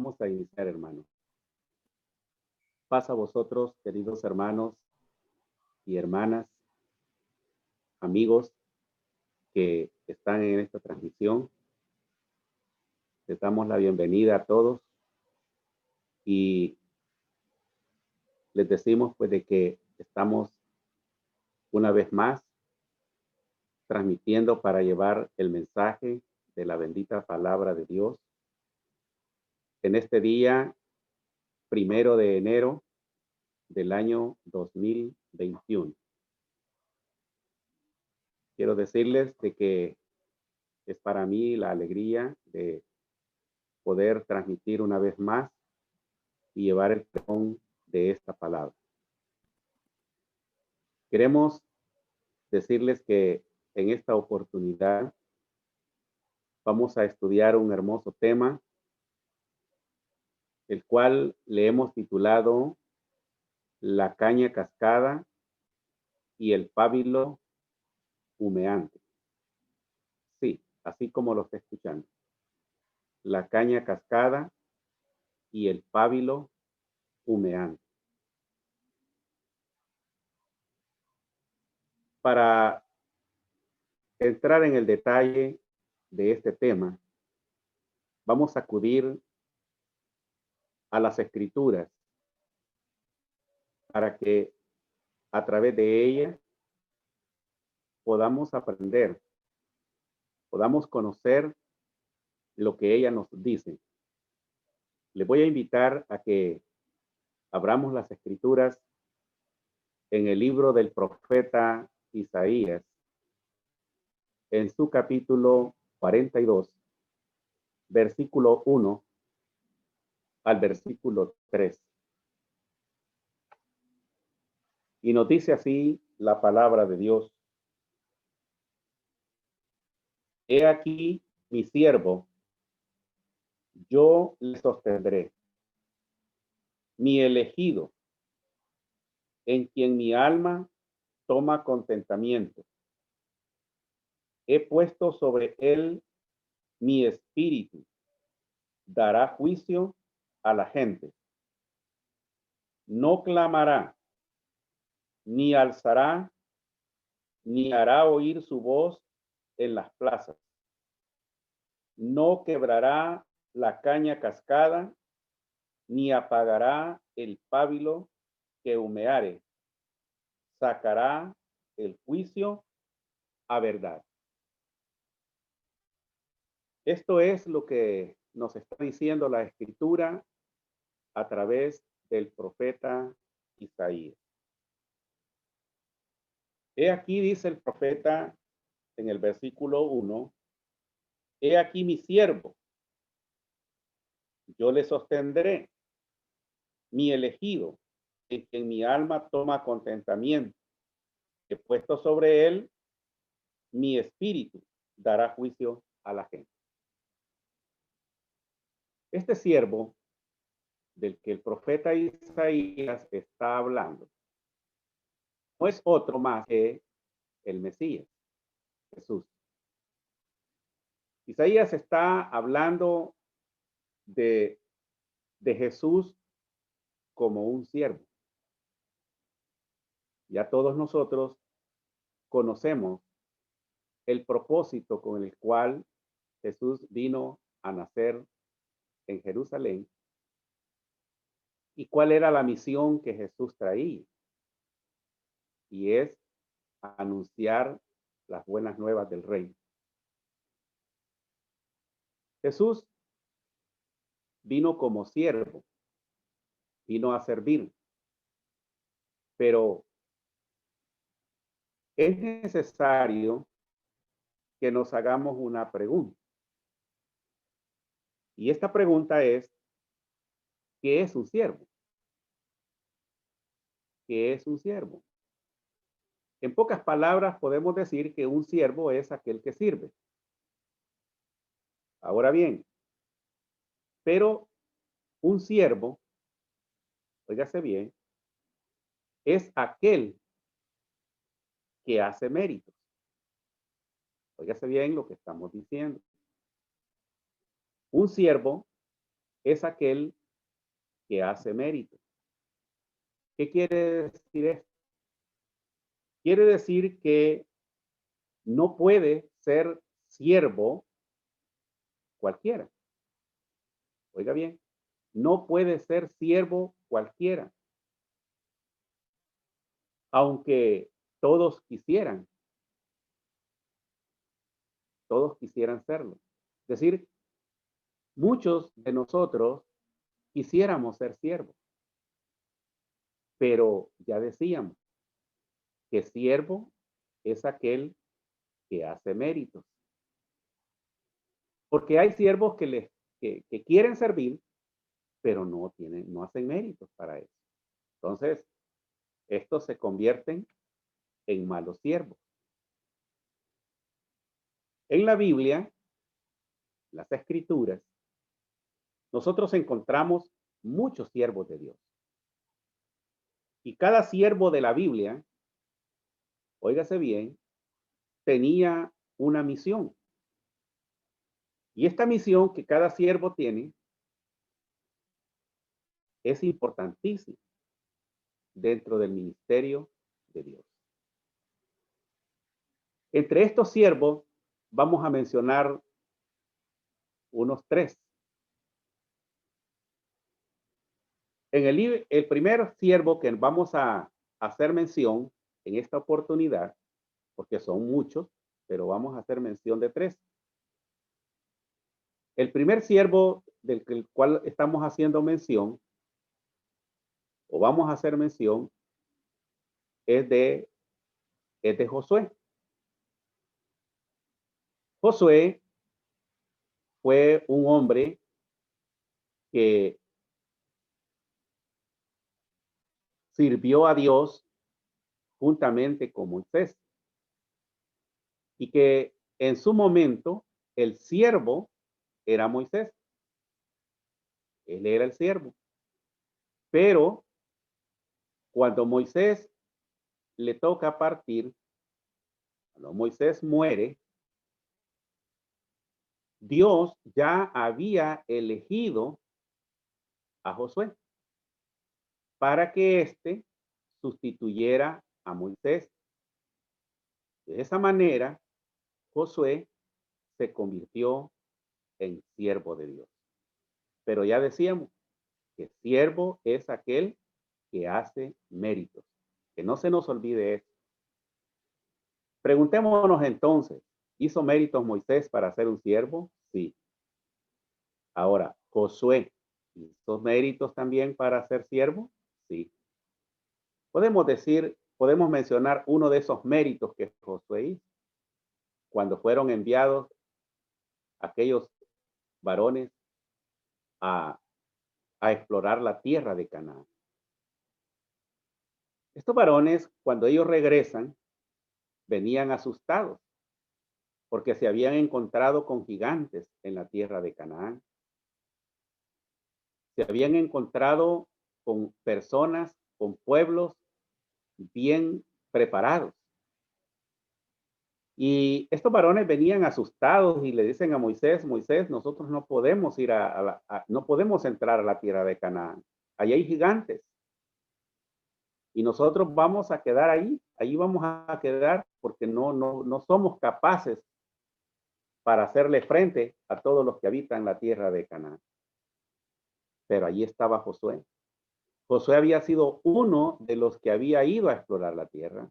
Vamos a iniciar, hermanos. Paz a vosotros, queridos hermanos y hermanas, amigos que están en esta transmisión. Les damos la bienvenida a todos y les decimos pues de que estamos una vez más transmitiendo para llevar el mensaje de la bendita palabra de Dios en este día 1 de enero del año 2021. Quiero decirles de que es para mí la alegría de poder transmitir una vez más y llevar el pregón de esta palabra. Queremos decirles que en esta oportunidad vamos a estudiar un hermoso tema, el cual le hemos titulado La caña cascada y el pábilo humeante. Sí, así como lo está escuchando. La caña cascada y el pábilo humeante. Para entrar en el detalle de este tema, vamos a acudir a las Escrituras para que a través de ellas podamos aprender, podamos conocer lo que ella nos dice. Les voy a invitar a que abramos las Escrituras en el libro del profeta Isaías, en su capítulo 42, versículo 1 al versículo 3. Y nos dice así la palabra de Dios. He aquí mi siervo, yo le sostendré, mi elegido, en quien mi alma toma contentamiento. He puesto sobre él mi espíritu, dará juicio a la gente. No clamará, ni alzará, ni hará oír su voz en las plazas. No quebrará la caña cascada, ni apagará el pábilo que humeare. Sacará el juicio a verdad. Esto es lo que nos está diciendo la Escritura a través del profeta Isaías. He aquí, dice el profeta en el versículo 1, he aquí mi siervo, yo le sostendré, mi elegido, en quien mi alma toma contentamiento. He puesto sobre él mi espíritu, dará juicio a la gente. Este siervo del que el profeta Isaías está hablando no es otro más que el Mesías, Jesús. Isaías está hablando de Jesús como un siervo. Ya todos nosotros conocemos el propósito con el cual Jesús vino a nacer en Jerusalén y cuál era la misión que Jesús traía. Y es anunciar las buenas nuevas del reino. Jesús vino como siervo, vino a servir, pero es necesario que nos hagamos una pregunta. Y esta pregunta es, ¿qué es un siervo? ¿Qué es un siervo? En pocas palabras podemos decir que un siervo es aquel que sirve. Ahora bien, pero un siervo, óigase bien, es aquel que hace méritos. Óigase bien lo que estamos diciendo. Un siervo es aquel que hace mérito. ¿Qué quiere decir esto? Quiere decir que no puede ser siervo cualquiera. Oiga bien, no puede ser siervo cualquiera, aunque todos quisieran serlo. Es decir, muchos de nosotros quisiéramos ser siervos, pero ya decíamos que siervo es aquel que hace méritos. Porque hay siervos que quieren servir, pero no hacen méritos para eso. Entonces, estos se convierten en malos siervos. En la Biblia, las Escrituras, nosotros encontramos muchos siervos de Dios. Y cada siervo de la Biblia, óigase bien, tenía una misión. Y esta misión que cada siervo tiene es importantísima dentro del ministerio de Dios. Entre estos siervos vamos a mencionar unos tres. En el primer siervo que vamos a hacer mención en esta oportunidad, porque son muchos, pero vamos a hacer mención de tres. El primer siervo del cual estamos haciendo mención, o vamos a hacer mención, es de Josué. Josué fue un hombre que sirvió a Dios juntamente con Moisés y que en su momento el siervo era Moisés. Él era el siervo. Pero cuando Moisés le toca partir, cuando Moisés muere, Dios ya había elegido a Josué para que éste sustituyera a Moisés. De esa manera, Josué se convirtió en siervo de Dios. Pero ya decíamos que siervo es aquel que hace méritos. Que no se nos olvide eso. Preguntémonos entonces, ¿hizo méritos Moisés para ser un siervo? Sí. Ahora, Josué, ¿hizo méritos también para ser siervo? Sí. Podemos mencionar uno de esos méritos que Josué hizo cuando fueron enviados aquellos varones a, a explorar la tierra de Canaán. Estos varones, cuando ellos regresan, venían asustados porque se habían encontrado con gigantes en la tierra de Canaán. Se habían encontrado con personas, con pueblos bien preparados. Y estos varones venían asustados y le dicen a Moisés, Moisés, nosotros no podemos ir no podemos entrar a la tierra de Canaán. Allí hay gigantes. Y nosotros vamos a quedar ahí vamos a quedar porque no somos capaces para hacerle frente a todos los que habitan la tierra de Canaán. Pero allí estaba Josué. Josué había sido uno de los que había ido a explorar la tierra.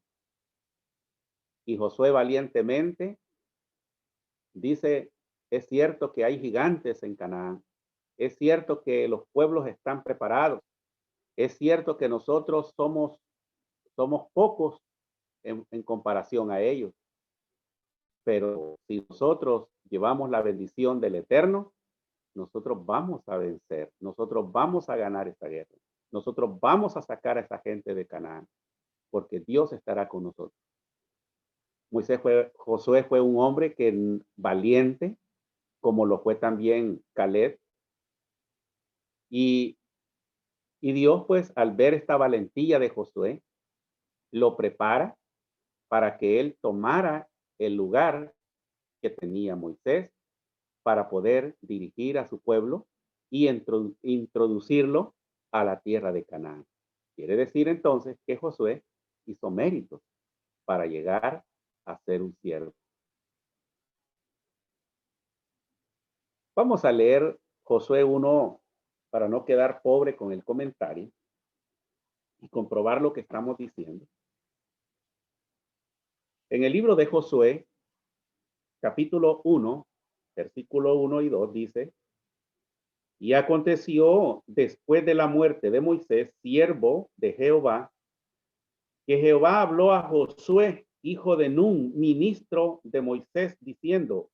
Y Josué valientemente dice, es cierto que hay gigantes en Canaán. Es cierto que los pueblos están preparados. Es cierto que nosotros somos pocos en comparación a ellos. Pero si nosotros llevamos la bendición del Eterno, nosotros vamos a vencer. Nosotros vamos a ganar esta guerra. Nosotros vamos a sacar a esa gente de Canaán, porque Dios estará con nosotros. Josué fue un hombre valiente, como lo fue también Caleb. Y Dios, pues, al ver esta valentía de Josué, lo prepara para que él tomara el lugar que tenía Moisés para poder dirigir a su pueblo y introducirlo a la tierra de Canaán. Quiere decir entonces que Josué hizo méritos para llegar a ser un siervo. Vamos a leer Josué 1 para no quedar pobre con el comentario y comprobar lo que estamos diciendo. En el libro de Josué, capítulo 1, versículo 1 y 2 dice: y aconteció después de la muerte de Moisés, siervo de Jehová, que Jehová habló a Josué, hijo de Nun, ministro de Moisés, diciendo: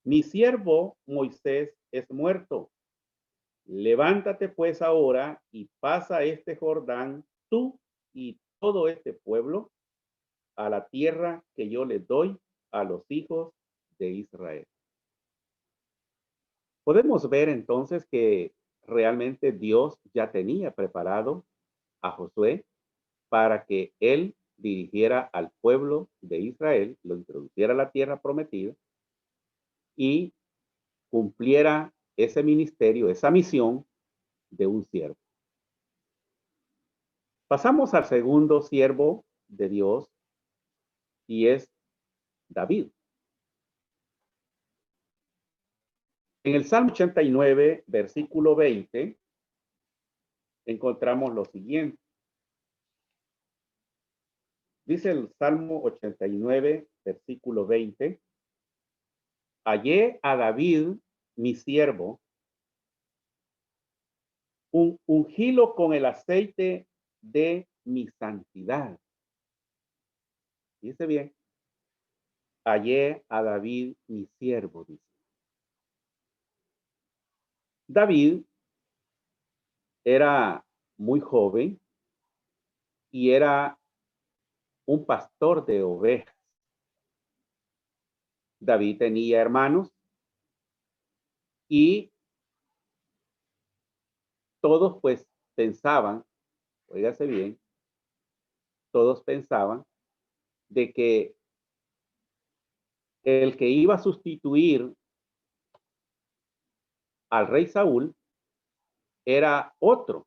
mi siervo Moisés es muerto. Levántate pues ahora y pasa este Jordán, tú y todo este pueblo, a la tierra que yo les doy a los hijos de Israel. Podemos ver entonces que realmente Dios ya tenía preparado a Josué para que él dirigiera al pueblo de Israel, lo introduciera a la tierra prometida y cumpliera ese ministerio, esa misión de un siervo. Pasamos al segundo siervo de Dios y es David. En el Salmo 89, versículo 20, encontramos lo siguiente. Dice el Salmo 89, versículo 20: hallé a David, mi siervo, ungilo con el aceite de mi santidad. Dice bien, hallé a David, mi siervo, dice. David era muy joven y era un pastor de ovejas. David tenía hermanos y todos pues pensaban, óigase bien, todos pensaban de que el que iba a sustituir al rey Saúl era otro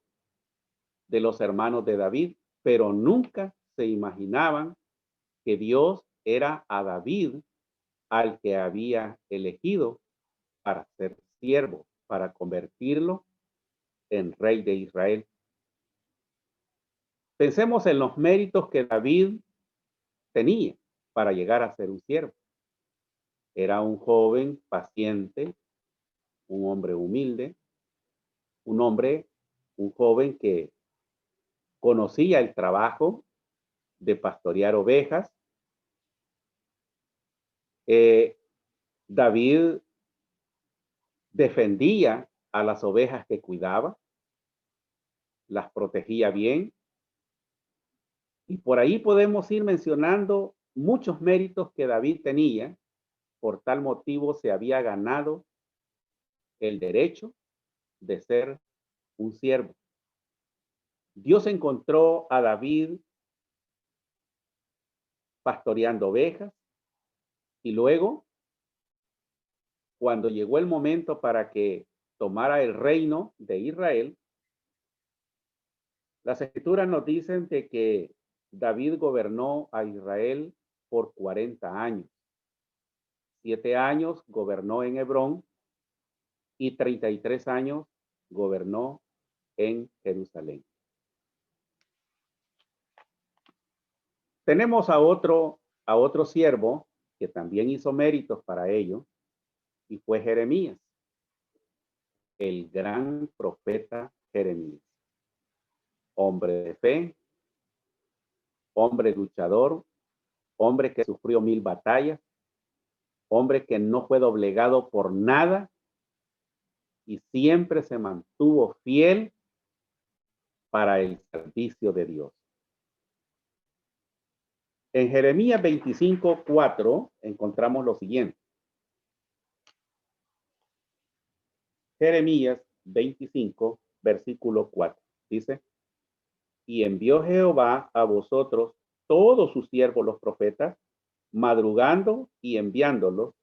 de los hermanos de David, pero nunca se imaginaban que Dios era a David al que había elegido para ser siervo, para convertirlo en rey de Israel. Pensemos en los méritos que David tenía para llegar a ser un siervo. Era un joven paciente, un hombre humilde, un joven que conocía el trabajo de pastorear ovejas. David defendía a las ovejas que cuidaba, las protegía bien. Y por ahí podemos ir mencionando muchos méritos que David tenía. Por tal motivo se había ganado el derecho de ser un siervo. Dios encontró a David pastoreando ovejas y luego, cuando llegó el momento para que tomara el reino de Israel, las escrituras nos dicen de que David gobernó a Israel por 40 años. 7 años gobernó en Hebrón y 33 años gobernó en Jerusalén. Tenemos a otro siervo que también hizo méritos para ello y fue Jeremías, el gran profeta Jeremías. Hombre de fe, hombre luchador, hombre que sufrió 1000 batallas, hombre que no fue doblegado por nada y siempre se mantuvo fiel para el servicio de Dios. En Jeremías 25:4 encontramos lo siguiente. Jeremías 25, versículo 4. Dice: y envió Jehová a vosotros todos sus siervos los profetas, madrugando y enviándolos,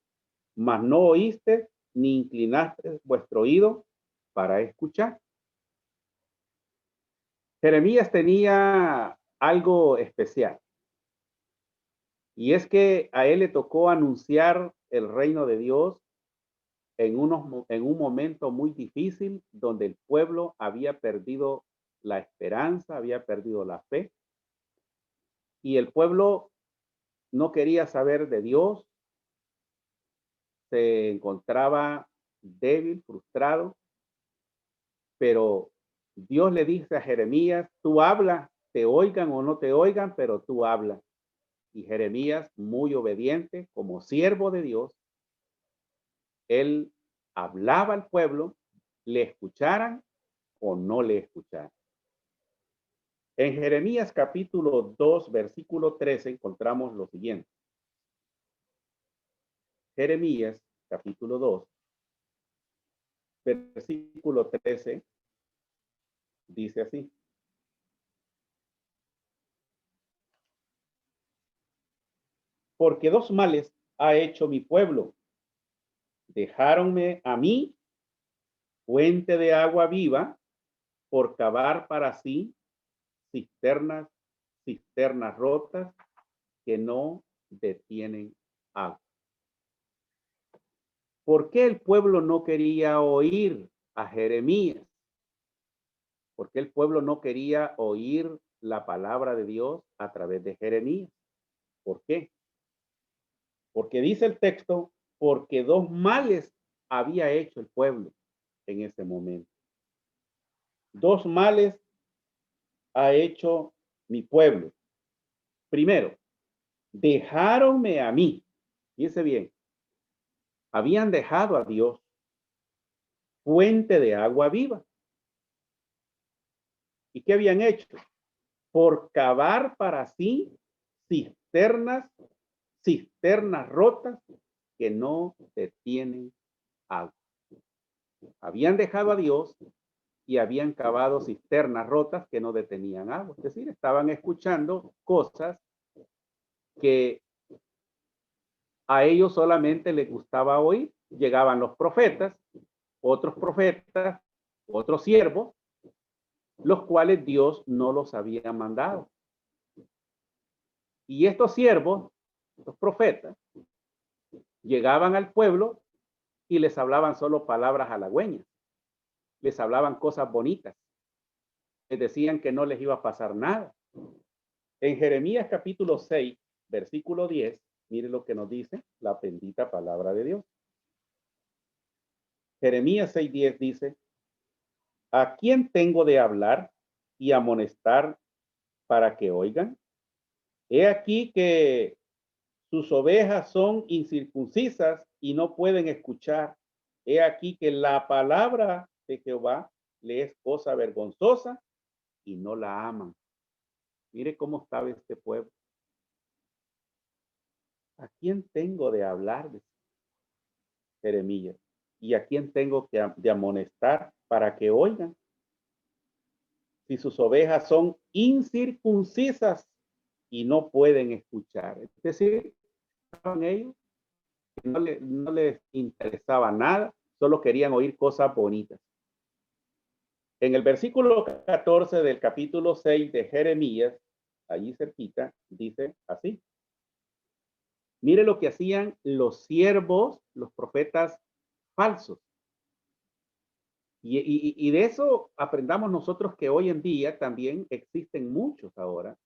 mas no oíste ni inclinaste vuestro oído para escuchar. Jeremías tenía algo especial, y es que a él le tocó anunciar el reino de Dios en un momento muy difícil donde el pueblo había perdido la esperanza, había perdido la fe, y el pueblo no quería saber de Dios, se encontraba débil, frustrado, pero Dios le dice a Jeremías, tú habla, te oigan o no te oigan, pero tú habla. Y Jeremías, muy obediente, como siervo de Dios, él hablaba al pueblo, le escucharan o no le escucharan. En Jeremías capítulo 2, versículo 13, encontramos lo siguiente. Jeremías capítulo 2, versículo 13, dice así. Porque dos males ha hecho mi pueblo. Dejáronme a mí, fuente de agua viva, por cavar para sí cisternas rotas que no detienen agua. ¿Por qué el pueblo no quería oír a Jeremías? ¿Por qué el pueblo no quería oír la palabra de Dios a través de Jeremías? ¿Por qué? Porque dice el texto, porque dos males había hecho el pueblo en ese momento. Dos males ha hecho mi pueblo. Primero, dejáronme a mí. Fíjense bien, habían dejado a Dios, fuente de agua viva. ¿Y qué habían hecho? Por cavar para sí cisternas rotas que no detienen agua. Habían dejado a Dios y habían cavado cisternas rotas que no detenían agua. Es decir, estaban escuchando cosas que a ellos solamente les gustaba oír. Llegaban los profetas, otros siervos, los cuales Dios no los había mandado. Y estos siervos, los profetas, llegaban al pueblo y les hablaban solo palabras halagüeñas. Les hablaban cosas bonitas. Les decían que no les iba a pasar nada. En Jeremías capítulo 6, versículo 10, mire lo que nos dice la bendita palabra de Dios. Jeremías 6:10 dice, ¿a quién tengo de hablar y amonestar para que oigan? He aquí que sus ovejas son incircuncisas y no pueden escuchar. He aquí que la palabra de Jehová le es cosa vergonzosa y no la aman. Mire cómo estaba este pueblo. ¿A quién tengo de hablar? De Jeremías. ¿Y a quién tengo de amonestar para que oigan? Si sus ovejas son incircuncisas y no pueden escuchar. Es decir, ellos no les interesaba nada, solo querían oír cosas bonitas. En el versículo 14 del capítulo 6 de Jeremías, allí cerquita, dice así. Mire lo que hacían los siervos, los profetas falsos. Y de eso aprendamos nosotros que hoy en día también existen muchos ahora.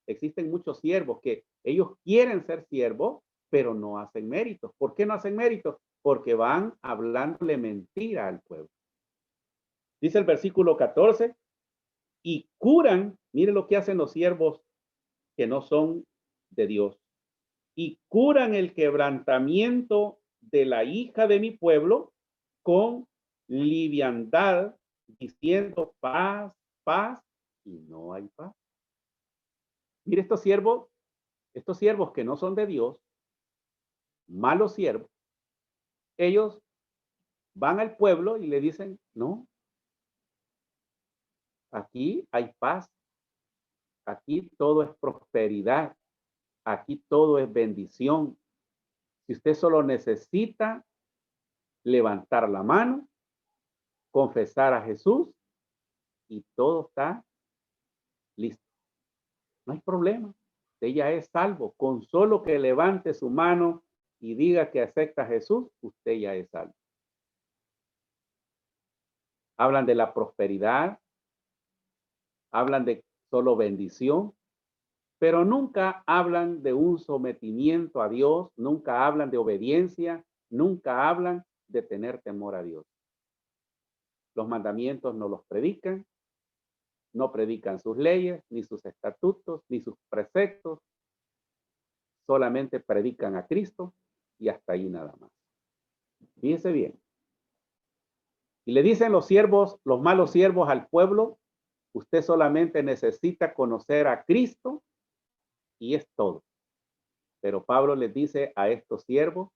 Existen muchos siervos que ellos quieren ser siervos, pero no hacen méritos. ¿Por qué no hacen méritos? Porque van hablándole mentira al pueblo. Dice el versículo 14, y curan, mire lo que hacen los siervos que no son de Dios, y curan el quebrantamiento de la hija de mi pueblo con liviandad, diciendo paz, paz, y no hay paz. Mire estos siervos que no son de Dios, malos siervos, ellos van al pueblo y le dicen, no, aquí hay paz, aquí todo es prosperidad, aquí todo es bendición. Si usted solo necesita levantar la mano confesar a Jesús y todo está listo. No hay problema. Usted ya es salvo. Con solo que levante su mano y diga que acepta a Jesús, usted ya es salvo. Hablan de la prosperidad, hablan de solo bendición, pero nunca hablan de un sometimiento a Dios, nunca hablan de obediencia, nunca hablan de tener temor a Dios. Los mandamientos no los predican, no predican sus leyes, ni sus estatutos, ni sus preceptos, solamente predican a Cristo y hasta ahí nada más. Fíjese bien. Y le dicen los siervos, los malos siervos al pueblo, usted solamente necesita conocer a Cristo y es todo. Pero Pablo les dice a estos siervos,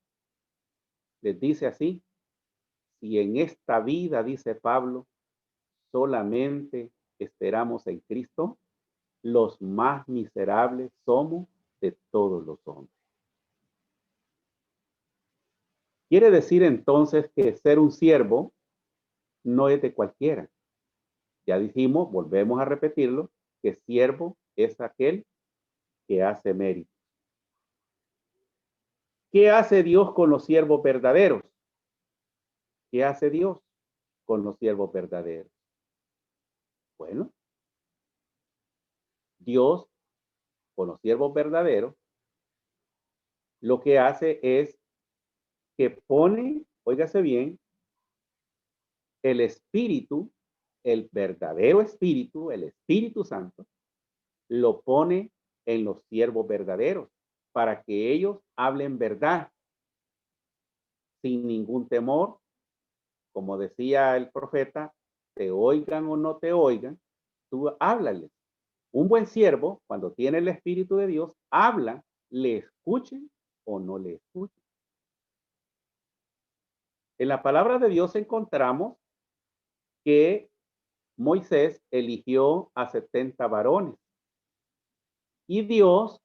les dice así, si en esta vida, dice Pablo, solamente esperamos en Cristo, los más miserables somos de todos los hombres. Quiere decir entonces que ser un siervo no es de cualquiera. Ya dijimos, volvemos a repetirlo, que siervo es aquel que hace mérito. ¿Qué hace Dios con los siervos verdaderos? ¿Qué hace Dios con los siervos verdaderos? Bueno, Dios con los siervos verdaderos lo que hace es que pone, óigase bien, el Espíritu, el verdadero Espíritu, el Espíritu Santo, lo pone en los siervos verdaderos para que ellos hablen verdad sin ningún temor. Como decía el profeta, te oigan o no te oigan, tú háblales. Un buen siervo, cuando tiene el Espíritu de Dios, habla, le escuchen o no le escuchen. En la palabra de Dios encontramos que Moisés eligió a 70 varones y Dios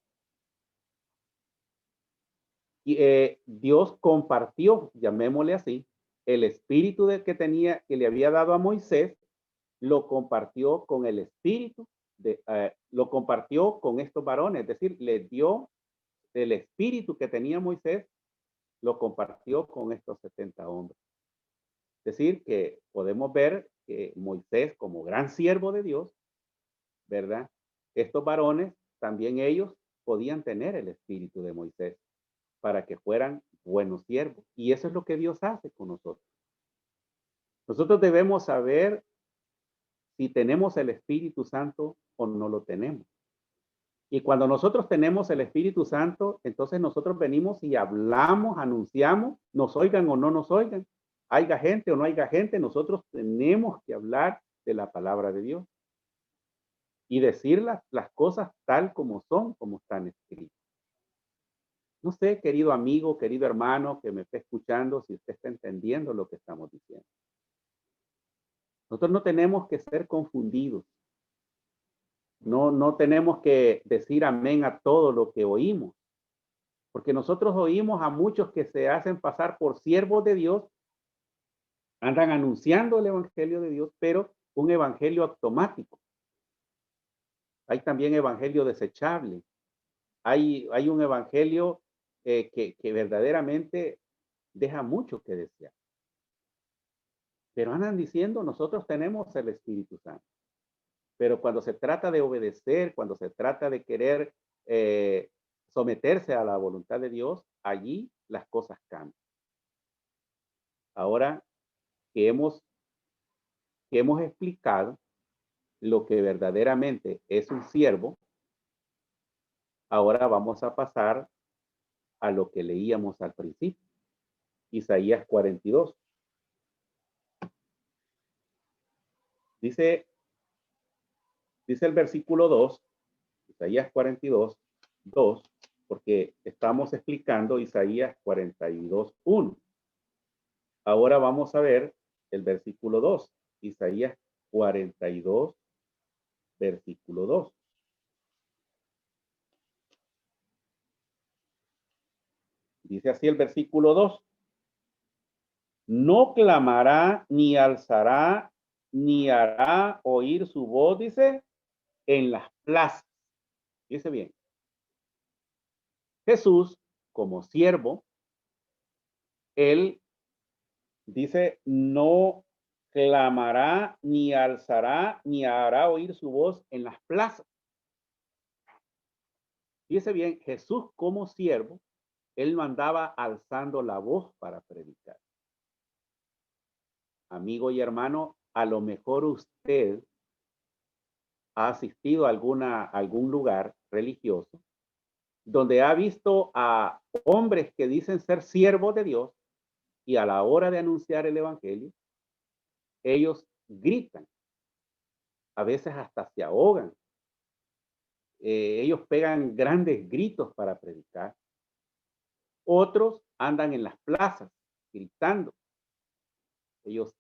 compartió, llamémosle así, el espíritu que le había dado a Moisés, lo compartió con el espíritu, lo compartió con estos varones, es decir, le dio el espíritu que tenía Moisés, lo compartió con estos 70 hombres. Es decir, que podemos ver que Moisés, como gran siervo de Dios, ¿verdad? Estos varones, también ellos podían tener el espíritu de Moisés para que fueran buenos siervos. Y eso es lo que Dios hace con nosotros. Nosotros debemos saber si tenemos el Espíritu Santo o no lo tenemos. Y cuando nosotros tenemos el Espíritu Santo, entonces nosotros venimos y hablamos, anunciamos, nos oigan o no nos oigan, haya gente o no haya gente, nosotros tenemos que hablar de la palabra de Dios y decir las cosas tal como son, como están escritas. No sé, querido amigo, querido hermano que me está escuchando, si usted está entendiendo lo que estamos diciendo. Nosotros no tenemos que ser confundidos. No tenemos que decir amén a todo lo que oímos, porque nosotros oímos a muchos que se hacen pasar por siervos de Dios, andan anunciando el evangelio de Dios, pero un evangelio automático. Hay también evangelio desechable. Hay un evangelio que verdaderamente deja mucho que desear. Pero andan diciendo, nosotros tenemos el Espíritu Santo. Pero cuando se trata de obedecer, cuando se trata de querer someterse a la voluntad de Dios, allí las cosas cambian. Ahora que hemos explicado lo que verdaderamente es un siervo, ahora vamos a pasar a lo que leíamos al principio. Isaías 42. Dice el versículo 2, Isaías 42, 2, porque estamos explicando Isaías 42, 1. Ahora vamos a ver el versículo 2, Isaías 42, versículo 2. Dice así el versículo 2. No clamará, ni alzará, ni hará oír su voz, dice, en las plazas. Dice bien. Jesús, como siervo, él dice, no clamará, ni alzará, ni hará oír su voz en las plazas. Dice bien, Jesús como siervo, él no andaba alzando la voz para predicar. Amigo y hermano, a lo mejor usted ha asistido a algún lugar religioso donde ha visto a hombres que dicen ser siervos de Dios y a la hora de anunciar el evangelio, ellos gritan, a veces hasta se ahogan. Ellos pegan grandes gritos para predicar. Otros andan en las plazas gritando. Ellos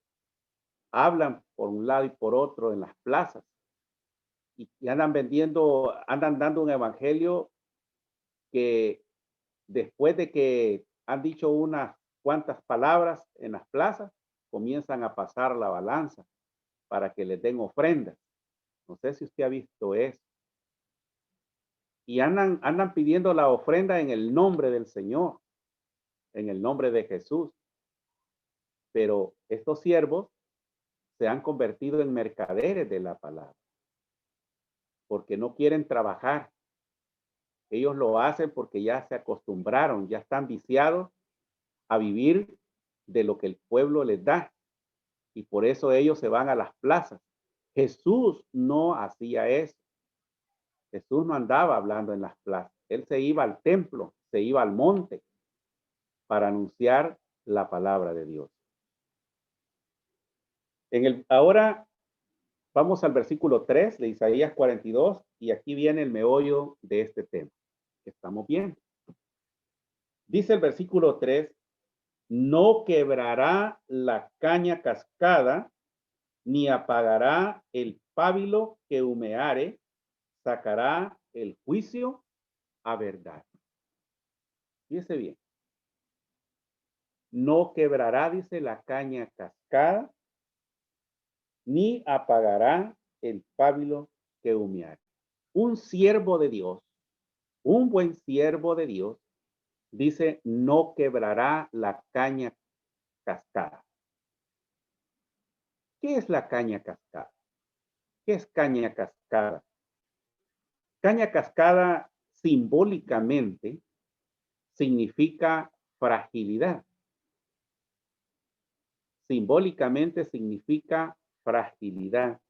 hablan por un lado y por otro en las plazas y andan vendiendo, andan dando un evangelio que después de que han dicho unas cuantas palabras en las plazas, comienzan a pasar la balanza para que les den ofrendas. No sé si usted ha visto eso. Y andan pidiendo la ofrenda en el nombre del Señor, en el nombre de Jesús. Pero estos siervos se han convertido en mercaderes de la palabra, porque no quieren trabajar. Ellos lo hacen porque ya se acostumbraron, ya están viciados a vivir de lo que el pueblo les da. Y por eso ellos se van a las plazas. Jesús no hacía eso. Jesús no andaba hablando en las plazas. Él se iba al templo, se iba al monte para anunciar la palabra de Dios. Ahora vamos al versículo 3 de Isaías 42 y aquí viene el meollo de este tema que estamos viendo. Dice el versículo 3, no quebrará la caña cascada, ni apagará el pábilo que humeare, sacará el juicio a verdad. Fíjese bien. No quebrará, dice, la caña cascada, ni apagará el pábilo que humeare. Un siervo de Dios, un buen siervo de Dios, dice, no quebrará la caña cascada. ¿Qué es la caña cascada? ¿Qué es caña cascada? Caña cascada simbólicamente significa fragilidad. Simbólicamente significa fragilidad.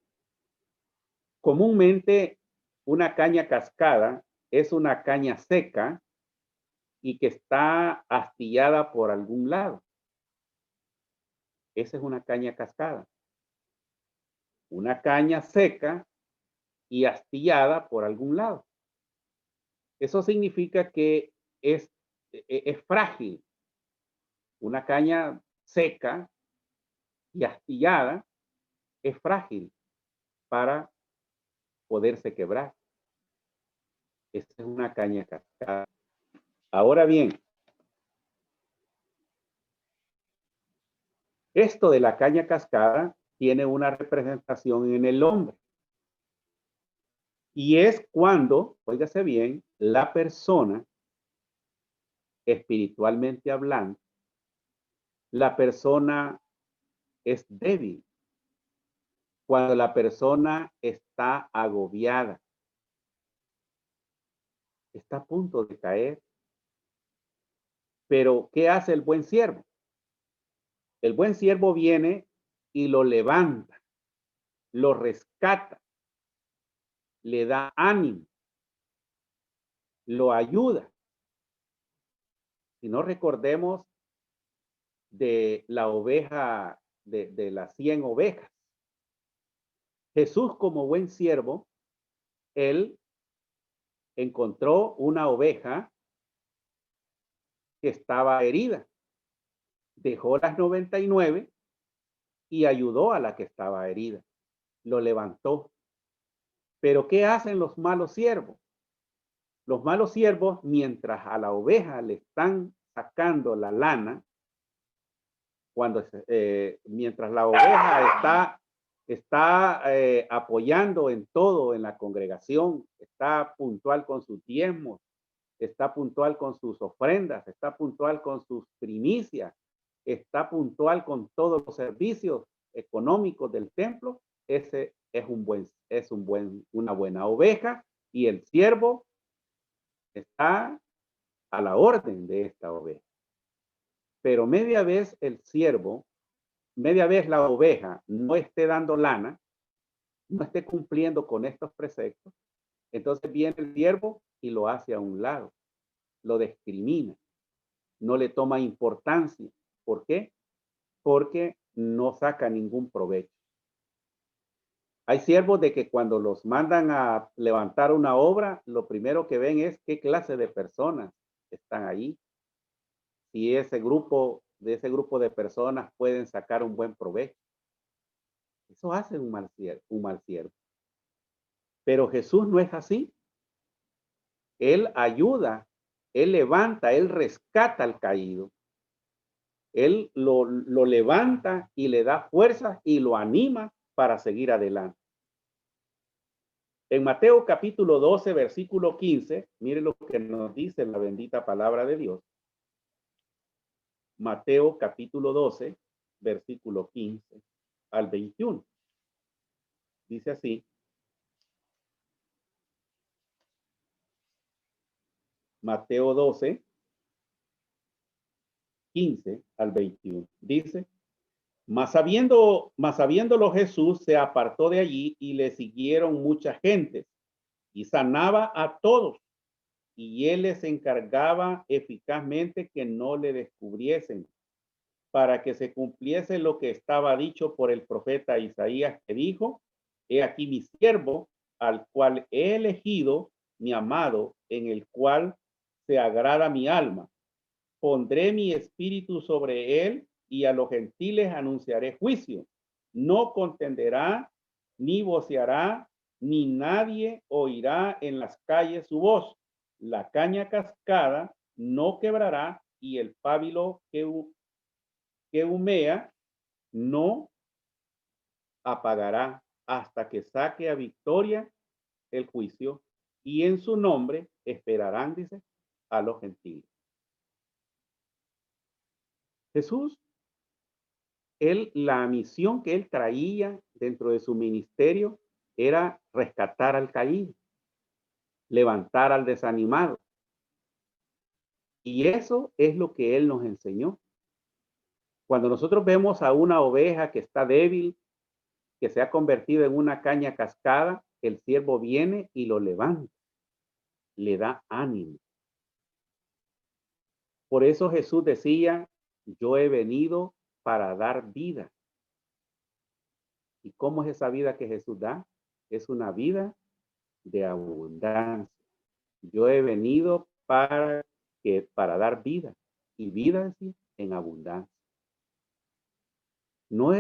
Comúnmente una caña cascada es una caña seca y que está astillada por algún lado. Esa es una caña cascada. Una caña seca y astillada por algún lado. Eso significa que es frágil. Una caña seca y astillada es frágil para poderse quebrar. Esa es una caña cascada. Ahora bien, esto de la caña cascada tiene una representación en el hombre. Y es cuando, óigase bien, la persona, espiritualmente hablando, la persona es débil. Cuando la persona está agobiada, está a punto de caer. Pero, ¿qué hace el buen siervo? El buen siervo viene y lo levanta, lo rescata, le da ánimo, lo ayuda. Si no recordemos de la oveja, de las 100 ovejas. Jesús como buen siervo, él encontró una oveja que estaba herida. Dejó las 99 y ayudó a la que estaba herida. Lo levantó. Pero ¿qué hacen los malos siervos? Los malos siervos, mientras a la oveja le están sacando la lana mientras la oveja está apoyando en todo en la congregación, está puntual con sus diezmos, está puntual con sus ofrendas, está puntual con sus primicias, está puntual con todos los servicios económicos del templo, ese es una buena oveja, y el siervo está a la orden de esta oveja. Pero media vez la oveja no esté dando lana, no esté cumpliendo con estos preceptos, entonces viene el siervo y lo hace a un lado, lo discrimina, no le toma importancia. ¿Por qué? Porque no saca ningún provecho. Hay siervos de que cuando los mandan a levantar una obra, lo primero que ven es qué clase de personas están ahí. Si de ese grupo de personas pueden sacar un buen provecho. Eso hace un mal siervo. Pero Jesús no es así. Él ayuda, Él levanta, Él rescata al caído. Él lo levanta y le da fuerzas y lo anima para seguir adelante. En Mateo capítulo 12, versículo 15, mire lo que nos dice la bendita palabra de Dios. Mateo capítulo 12, versículo 15 al 21. Dice así. Mateo 12, 15 al 21. Dice, mas sabiéndolo Jesús se apartó de allí y le siguieron muchas gentes y sanaba a todos. Y él les encargaba eficazmente que no le descubriesen, para que se cumpliese lo que estaba dicho por el profeta Isaías, que dijo, he aquí mi siervo, al cual he elegido, mi amado, en el cual se agrada mi alma. Pondré mi espíritu sobre él y a los gentiles anunciaré juicio. No contenderá, ni voceará, ni nadie oirá en las calles su voz. La caña cascada no quebrará y el pábilo que humea no apagará hasta que saque a victoria el juicio, y en su nombre esperarán, dice, a los gentiles. Jesús, la misión que él traía dentro de su ministerio era rescatar al caído, levantar al desanimado. Y eso es lo que él nos enseñó. Cuando nosotros vemos a una oveja que está débil, que se ha convertido en una caña cascada, el siervo viene y lo levanta, le da ánimo. Por eso Jesús decía, yo he venido para dar vida. ¿Y cómo es esa vida que Jesús da? Es una vida de abundancia. Yo he venido para dar vida, y vida en abundancia. No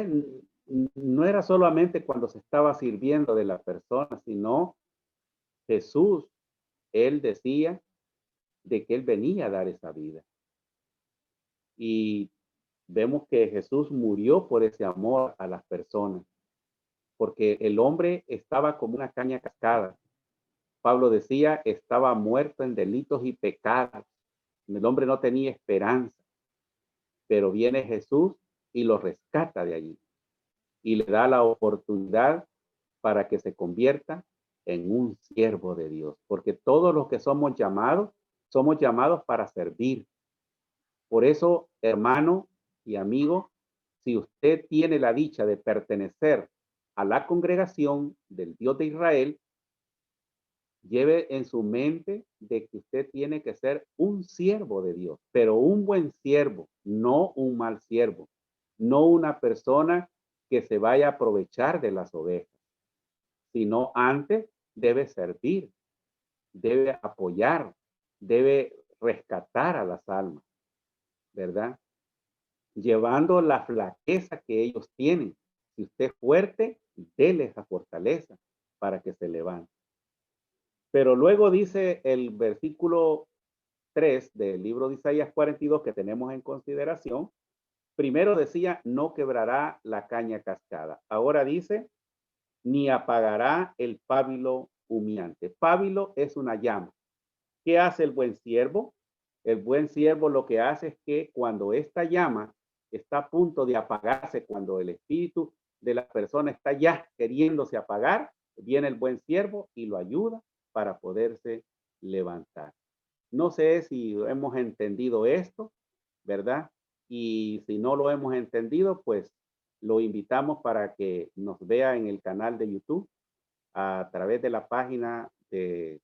era solamente cuando se estaba sirviendo de la persona, sino Jesús, él decía de que él venía a dar esa vida. Y vemos que Jesús murió por ese amor a las personas, porque el hombre estaba como una caña cascada. Pablo decía, estaba muerto en delitos y pecados. El hombre no tenía esperanza, pero viene Jesús y lo rescata de allí y le da la oportunidad para que se convierta en un siervo de Dios, porque todos los que somos llamados para servir. Por eso, hermano y amigo, si usted tiene la dicha de pertenecer a la congregación del Dios de Israel, lleve en su mente de que usted tiene que ser un siervo de Dios, pero un buen siervo, no un mal siervo, no una persona que se vaya a aprovechar de las ovejas, sino antes debe servir, debe apoyar, debe rescatar a las almas, ¿verdad? Llevando la flaqueza que ellos tienen. Si usted es fuerte, déle esa fortaleza para que se levante. Pero luego dice el versículo 3 del libro de Isaías 42 que tenemos en consideración, Primero decía, no quebrará la caña cascada. Ahora dice, ni apagará el pábilo humeante. Pábilo es una llama. ¿Qué hace el buen siervo? El buen siervo lo que hace es que cuando esta llama está a punto de apagarse, cuando el espíritu de la persona está ya queriéndose apagar, viene el buen siervo y lo ayuda para poderse levantar. No sé si hemos entendido esto, ¿verdad? Y si no lo hemos entendido, pues lo invitamos para que nos vea en el canal de YouTube a través de la página de